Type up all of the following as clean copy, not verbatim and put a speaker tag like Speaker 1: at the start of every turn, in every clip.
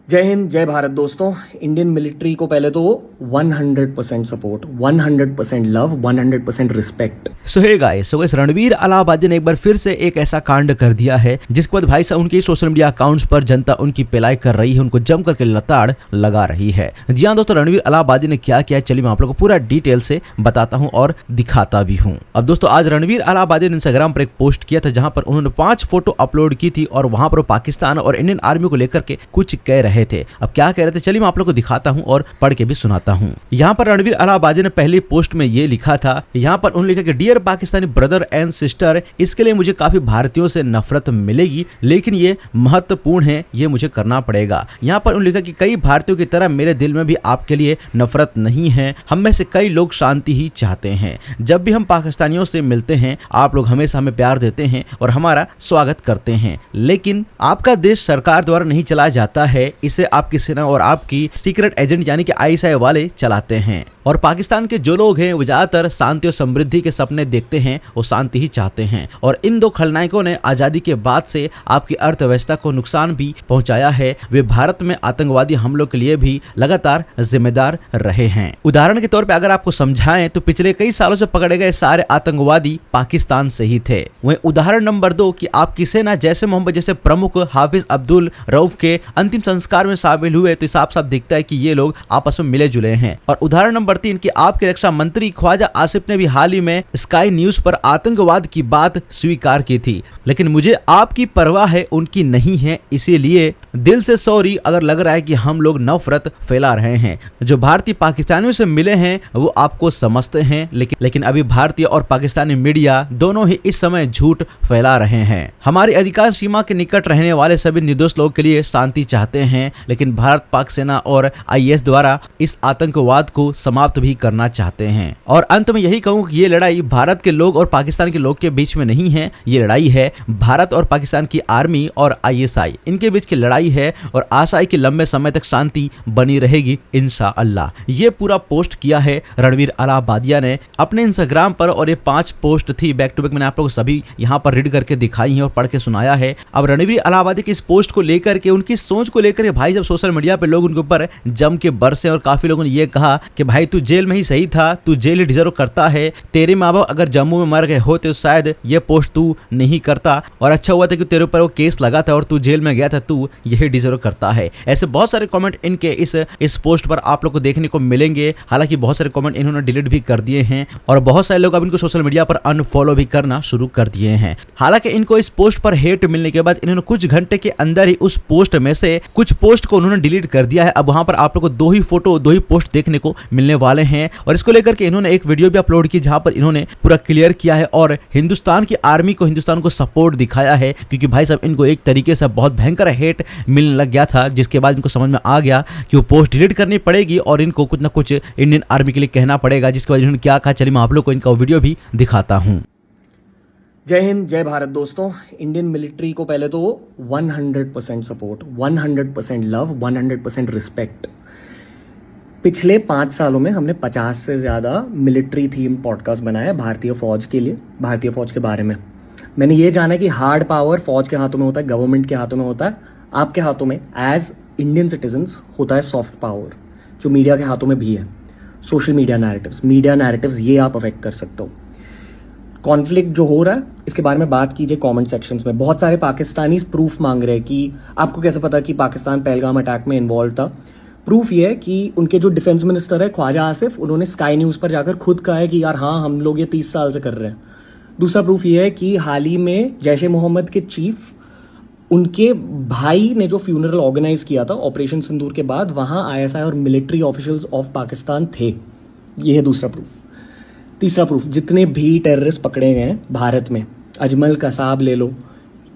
Speaker 1: जय हिंद, जय भारत दोस्तों। इंडियन मिलिट्री को पहले तो 100% सपोर्ट, 100% लव, 100% रिस्पेक्ट।
Speaker 2: सो हे गाइस, रणवीर अलाहाबादी ने एक बार फिर से एक ऐसा कांड कर दिया है जिसके बाद भाई साहब उनके सोशल मीडिया अकाउंट्स पर जनता उनकी पिलाई कर रही है, उनको जम करके लताड़ लगा रही है। जी हाँ दोस्तों, रणवीर अलाहाबादी ने क्या किया, चलिए मैं आप लोगों को पूरा डिटेल से बताता हूँ और दिखाता भी हूँ। अब दोस्तों, आज रणवीर अलाहाबादी ने इंस्टाग्राम पर एक पोस्ट किया था जहां पर उन्होंने 5 फोटो अपलोड की थी और वहां पर पाकिस्तान और इंडियन आर्मी को लेकर के कुछ कह रहे थे। अब क्या कह रहे थे, चलिए मैं आप लोगों को दिखाता हूं और पढ़ के भी सुनाता हूं। यहाँ पर रणवीर अलाहाबादी ने पहली पोस्ट में ये लिखा था, यहाँ पर उन्होंने लिखा कि dear Pakistani brother and sister, इसके लिए मुझे काफी भारतीयों से नफरत मिलेगी, लेकिन ये महत्वपूर्ण है, ये मुझे करना पड़ेगा। यहाँ पर उन्होंने लिखा कि कई भारतीयों की तरह मेरे दिल में भी आपके लिए नफरत नहीं है। हम में से कई लोग शांति ही चाहते हैं। जब भी हम पाकिस्तानियों से मिलते हैं, आप लोग हमेशा हमें प्यार देते हैं और हमारा स्वागत करते हैं, लेकिन आपका देश सरकार द्वारा नहीं चलाया जाता है, इसे आपकी सेना और आपकी सीक्रेट एजेंट यानी कि आईएसआई वाले चलाते हैं। और पाकिस्तान के जो लोग हैं वो ज्यादातर शांति और समृद्धि के सपने देखते हैं, वो शांति ही चाहते हैं। और इन दो खलनायकों ने आजादी के बाद से आपकी अर्थव्यवस्था को नुकसान भी पहुंचाया है। वे भारत में आतंकवादी हमलों के लिए भी लगातार जिम्मेदार रहे हैं। उदाहरण के तौर पे अगर आपको समझाएं तो पिछले कई सालों से पकड़े गए सारे आतंकवादी पाकिस्तान से ही थे। वहीं उदाहरण नंबर 2 कि आपकी सेना जैसे मोहम्मद जैसे प्रमुख हाफिज अब्दुल रऊफ के अंतिम संस्कार में शामिल हुए, तो साफ साफ दिखता है कि ये लोग आपस में मिले जुले हैं। और उदाहरण नंबर 3 कि आपके रक्षा मंत्री ख्वाजा आसिफ ने भी हाल ही में स्काई न्यूज पर आतंकवाद की बात स्वीकार की थी, लेकिन मुझे आपकी परवाह है, उनकी नहीं है, इसीलिए दिल से सॉरी अगर लग रहा है कि हम लोग नफरत फैला रहे हैं। जो भारतीय पाकिस्तानियों से मिले हैं वो आपको समझते हैं, लेकिन अभी भारतीय और पाकिस्तानी मीडिया दोनों ही इस समय झूठ फैला रहे हैं। हमारी अधिकांश सीमा के निकट रहने वाले सभी निर्दोष लोगों के लिए शांति चाहते हैं, लेकिन भारत पाक सेना और आईएस द्वारा इस आतंकवाद को समाप्त भी करना चाहते हैं। और अंत में यही कहूँ कि ये लड़ाई भारत के लोग और पाकिस्तान के लोग के बीच में नहीं है, ये लड़ाई है भारत और पाकिस्तान की आर्मी और आईएसआई, इनके बीच की लड़ाई है। और आशा है कि लंबे समय तक शांति बनी रहेगी इंशाअल्लाह। ये पूरा पोस्ट किया है रणवीर अलाहाबादिया ने अपने इंस्टाग्राम पर, और ये 5 पोस्ट थी बैक टू बैक। मैंने आप लोगों को सभी यहाँ पर रीड करके दिखाई है और पढ़ के सुनाया है। अब रणवीर अलाहाबादी की इस पोस्ट को लेकर के, उनकी सोच को लेकर भाई जब सोशल मीडिया पे लोग उनके ऊपर जम के बरसे और काफी लोगों ने ये कहा कि भाई तू जेल में ही सही था, तू जेल ही डिजर्व करता है, तेरे माँ बाप अगर जम्मू में मर गए होते तो शायद ये पोस्ट तू नहीं करता, और अच्छा हुआ था कि तेरे ऊपर वो केस लगा था और तू जेल में गया था, तू यही डिजर्व करता है। ऐसे बहुत सारे कमेंट इनके इस पोस्ट पर आप लोग को देखने को मिलेंगे। हालांकि बहुत सारे कमेंट इन्होंने डिलीट भी कर दिए हैं और बहुत सारे लोग अब इनको सोशल मीडिया पर अनफॉलो भी करना शुरू कर दिए हैं। हालांकि इनको इस पोस्ट पर हेट मिलने के बाद इन्होंने कुछ घंटे के अंदर ही उस पोस्ट में से कुछ पोस्ट को उन्होंने डिलीट कर दिया है। अब वहां पर आप लोग को 2 ही फोटो 2 ही पोस्ट देखने को मिलने वाले हैं। और इसको लेकर के इन्होंने एक वीडियो भी अपलोड की जहां पर इन्होंने पूरा क्लियर किया है और हिंदुस्तान की आर्मी को, हिंदुस्तान को सपोर्ट दिखाया है, क्योंकि भाई साहब इनको एक तरीके से बहुत भयंकर हेट मिलने लग गया था, जिसके बाद इनको समझ में आ गया कि वो पोस्ट डिलीट करनी पड़ेगी और इनको कुछ ना कुछ इंडियन आर्मी के लिए कहना पड़ेगा। जिसके बाद इन्होंने क्या कहा, चलिए मैं आप लोग को इनका वीडियो भी दिखाता हूँ।
Speaker 1: जय हिंद, जय भारत दोस्तों। इंडियन मिलिट्री को पहले तो 100% सपोर्ट, 100% लव, 100% रिस्पेक्ट। पिछले 5 सालों में हमने 50 से ज़्यादा मिलिट्री थीम पॉडकास्ट बनाया भारतीय फौज के लिए, भारतीय फौज के बारे में। मैंने ये जाना कि हार्ड पावर फौज के हाथों में होता है, गवर्नमेंट के हाथों में होता है, आपके हाथों में एज इंडियन सिटीजन्स होता है सॉफ्ट पावर, जो मीडिया के हाथों में भी है। सोशल मीडिया नैरेटिव्स ये आप अफेक्ट कर सकते हो। कॉन्फ्लिक्ट जो हो रहा है इसके बारे में बात कीजिए कमेंट सेक्शंस में। बहुत सारे पाकिस्तानी प्रूफ मांग रहे हैं कि आपको कैसे पता कि पाकिस्तान पहलगाम अटैक में इन्वॉल्व था। प्रूफ ये है कि उनके जो डिफेंस मिनिस्टर है ख्वाजा आसिफ, उन्होंने स्काई न्यूज़ पर जाकर खुद कहा है कि यार हाँ हम लोग ये 30 साल से कर रहे हैं। दूसरा प्रूफ ये है कि हाल ही में जैश ए मोहम्मद के चीफ, उनके भाई ने जो फ्यूनरल ऑर्गेनाइज किया था ऑपरेशन सिंदूर के बाद, वहाँ आईएसआई और मिलिट्री ऑफिशियल्स ऑफ पाकिस्तान थे। ये है दूसरा प्रूफ। तीसरा प्रूफ, जितने भी टेररिस्ट पकड़े गए हैं भारत में, अजमल कसाब ले लो,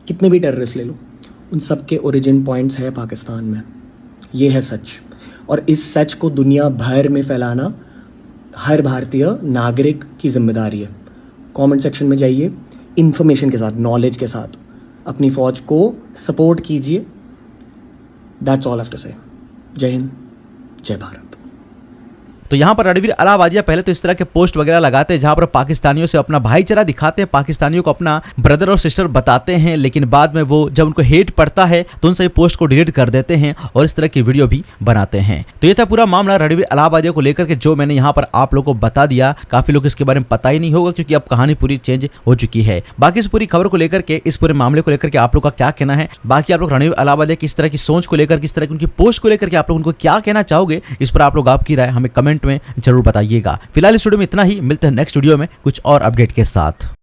Speaker 1: कितने भी टेररिस्ट ले लो, उन सब के ओरिजिन पॉइंट्स है पाकिस्तान में। ये है सच, और इस सच को दुनिया भर में फैलाना हर भारतीय नागरिक की जिम्मेदारी है। कमेंट सेक्शन में जाइए, इंफॉर्मेशन के साथ, नॉलेज के साथ अपनी फौज को सपोर्ट कीजिए। That's all I have to say. जय हिंद, जय भारत।
Speaker 2: तो यहाँ पर रणवीर अलाहाबादिया पहले तो इस तरह के पोस्ट वगैरह लगाते हैं जहां पर पाकिस्तानियों से अपना भाईचारा दिखाते हैं, पाकिस्तानियों को अपना ब्रदर और सिस्टर बताते हैं, लेकिन बाद में वो जब उनको हेट पड़ता है तो उन सभी पोस्ट को डिलीट कर देते हैं और इस तरह की वीडियो भी बनाते हैं। तो ये था पूरा मामला रणवीर अलाहाबादिया को लेकर के जो मैंने यहाँ पर आप लोगों को बता दिया। काफी लोग इसके बारे में पता ही नहीं होगा क्योंकि अब कहानी पूरी चेंज हो चुकी है। बाकी इस पूरी खबर को लेकर के, इस पूरे मामले को लेकर के आप लोग का क्या कहना है, बाकी आप लोग रणवीर अलाहाबादिया की इस तरह की सोच को लेकर, किस तरह की उनकी पोस्ट को लेकर के आप लोग उनको क्या कहना चाहोगे, इस पर आप लोग आपकी राय हमें कमेंट में जरूर बताइएगा। फिलहाल इस वीडियो में इतना ही, मिलते हैं नेक्स्ट वीडियो में कुछ और अपडेट के साथ।